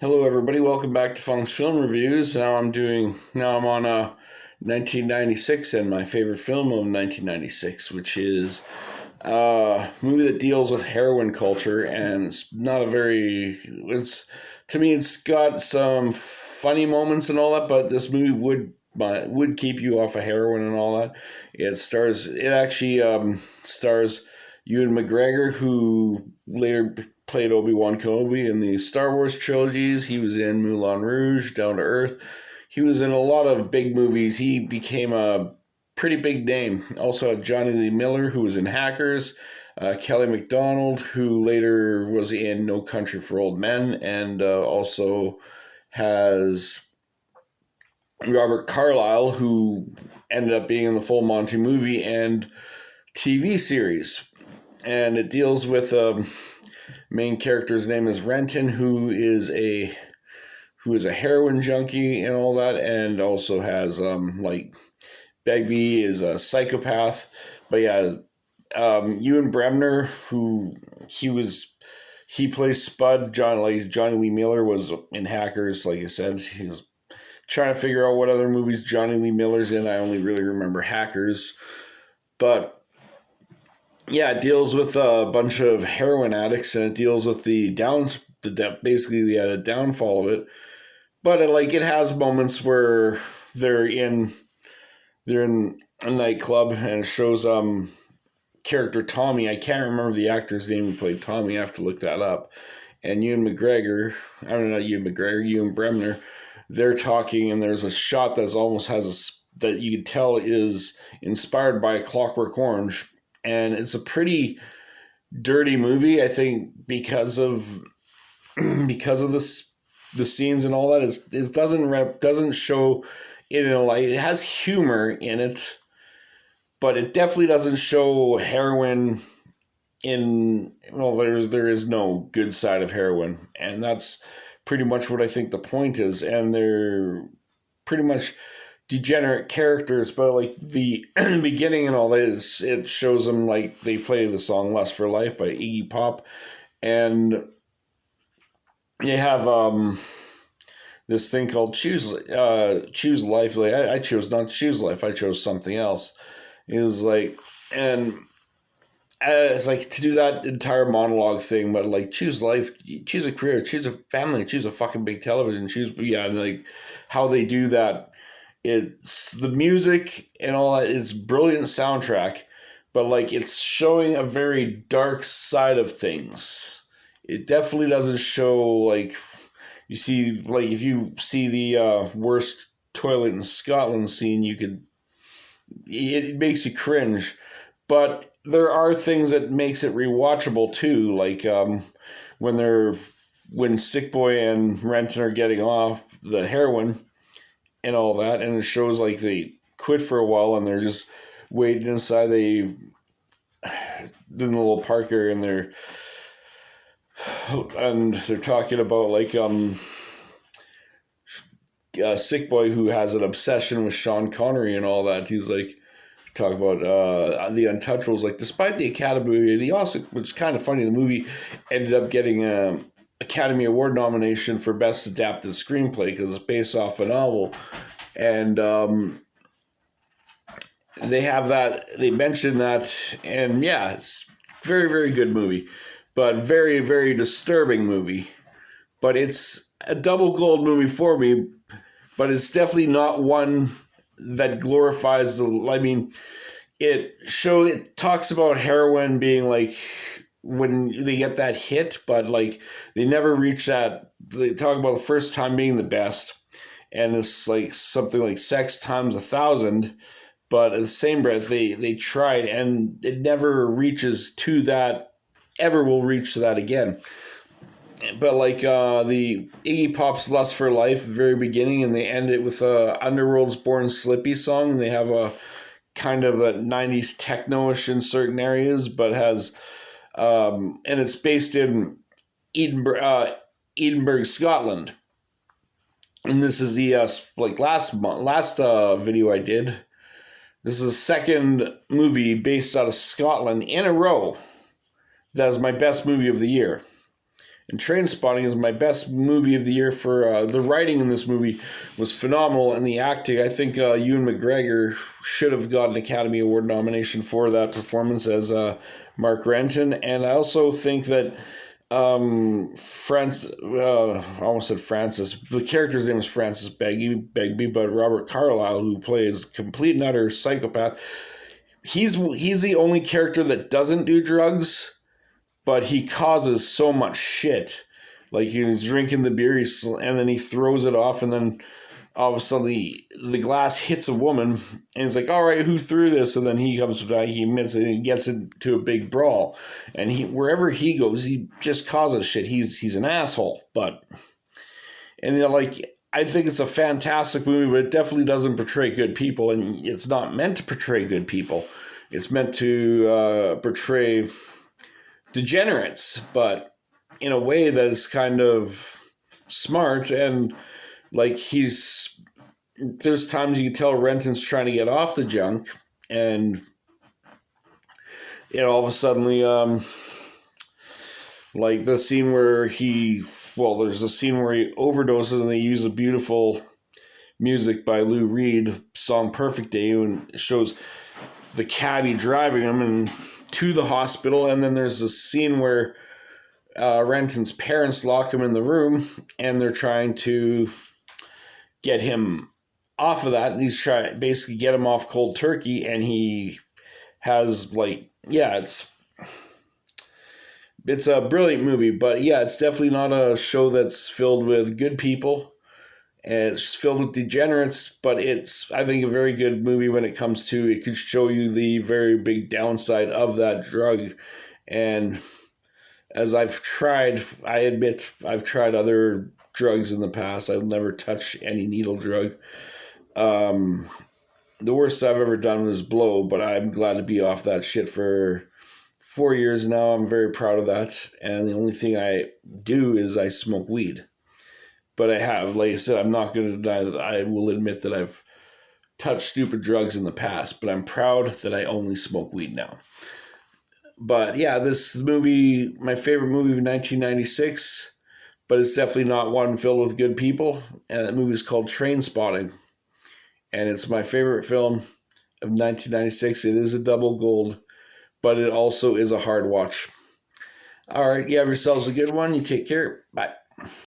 Hello, everybody. Welcome back to Funk's Film Reviews. Now I'm on 1996 and my favorite film of 1996, which is a movie that deals with heroin culture, and it's not a very. It's to me, it's got some funny moments and all that, but this movie would keep you off of heroin and all that. It actually stars Ewan McGregor, who later played Obi-Wan Kenobi in the Star Wars trilogies. He was in Moulin Rouge, Down to Earth. He was in a lot of big movies. He became a pretty big name. Also had Johnny Lee Miller, who was in Hackers. Kelly MacDonald, who later was in No Country for Old Men, and also has Robert Carlyle, who ended up being in the Full Monty movie and TV series. And it deals with main character's name is Renton, who is a heroin junkie and all that, and also has Begbie is a psychopath. But yeah, Ewan Bremner, who he plays Spud. Johnny Lee Miller was in Hackers. Like I said, he was trying to figure out what other movies Johnny Lee Miller's in. I only really remember Hackers, but yeah, it deals with a bunch of heroin addicts, and it deals with the downfall of it. But it has moments where they're in a nightclub, and it shows character Tommy. I can't remember the actor's name who played Tommy. I have to look that up. And Ewan Bremner. They're talking, and there's a shot that almost that you can tell is inspired by A Clockwork Orange. And it's a pretty dirty movie, I think, because of the scenes and all that. It doesn't show it in a light. It has humor in it, but it definitely doesn't show heroin in. Well, there is no good side of heroin, and that's pretty much what I think the point is. And they're pretty much degenerate characters, but the beginning and all that it shows them they play the song "Lust for Life" by Iggy Pop, and they have this thing called choose life. I chose not to choose life. I chose something else. It was and it's to do that entire monologue thing, but choose life, choose a career, choose a family, choose a fucking big television, and how they do that. It's the music and all that is brilliant soundtrack, but it's showing a very dark side of things. It definitely doesn't show you see if you see the worst toilet in Scotland scene, it makes you cringe. But there are things that makes it rewatchable too, when Sick Boy and Renton are getting off the heroin and all that, and it shows they quit for a while and they're just waiting inside in the little park area, and they're talking about Sick Boy, who has an obsession with Sean Connery and all that. He's talk about the Untouchables. Despite the Academy, the Oscar, which is kind of funny, the movie ended up getting Academy Award nomination for Best Adapted Screenplay because it's based off a novel. And they mentioned that, and yeah, it's a very, very good movie, but very, very disturbing movie. But it's a double gold movie for me, but it's definitely not one that glorifies it talks about heroin being when they get that hit, but they never reach that. They talk about the first time being the best, and it's something like sex times 1,000, but in the same breath they tried, and it never reaches to that, ever will reach to that again. But the Iggy Pop's "Lust for Life" very beginning, and they end it with Underworld's "Born Slippy" song. They have a kind of a 90s techno-ish in certain areas, but has and it's based in Edinburgh, Scotland. And this is the last video I did. This is the second movie based out of Scotland in a row that is my best movie of the year. And Trainspotting is my best movie of the year for the writing in this movie was phenomenal, and the acting. I think Ewan McGregor should have got an Academy Award nomination for that performance as Mark Renton. And I also think that I almost said Francis. The character's name is Francis Begbie, but Robert Carlyle, who plays complete and utter psychopath, he's the only character that doesn't do drugs, but he causes so much shit. Like he's drinking the beer, and then he throws it off, and then all of a sudden the glass hits a woman, and he's like, "All right, who threw this?" And then he comes back, he admits it, and he gets into a big brawl. And wherever he goes, he just causes shit. He's an asshole, like I think it's a fantastic movie, but it definitely doesn't portray good people, and it's not meant to portray good people. It's meant to portray degenerates, but in a way that is kind of smart. And like there's times you can tell Renton's trying to get off the junk, and all of a sudden like the scene where there's a scene where he overdoses, and they use a beautiful music by Lou Reed, song Perfect Day, and it shows the cabbie driving him and to the hospital. And then there's a scene where Renton's parents lock him in the room, and they're trying to get him off of that, and he's trying to basically get him off cold turkey. And he has it's a brilliant movie, but it's definitely not a show that's filled with good people. It's filled with degenerates, but it's, I think, a very good movie when it comes to, it could show you the very big downside of that drug. And as I admit, I've tried other drugs in the past. I've never touched any needle drug. The worst I've ever done was blow, but I'm glad to be off that shit for 4 years now. I'm very proud of that. And the only thing I do is I smoke weed. But I have, like I said, I'm not going to deny that I will admit that I've touched stupid drugs in the past, but I'm proud that I only smoke weed now. But this movie, my favorite movie of 1996, but it's definitely not one filled with good people. And that movie is called Trainspotting. And it's my favorite film of 1996. It is a double gold, but it also is a hard watch. All right, you have yourselves a good one. You take care. Bye.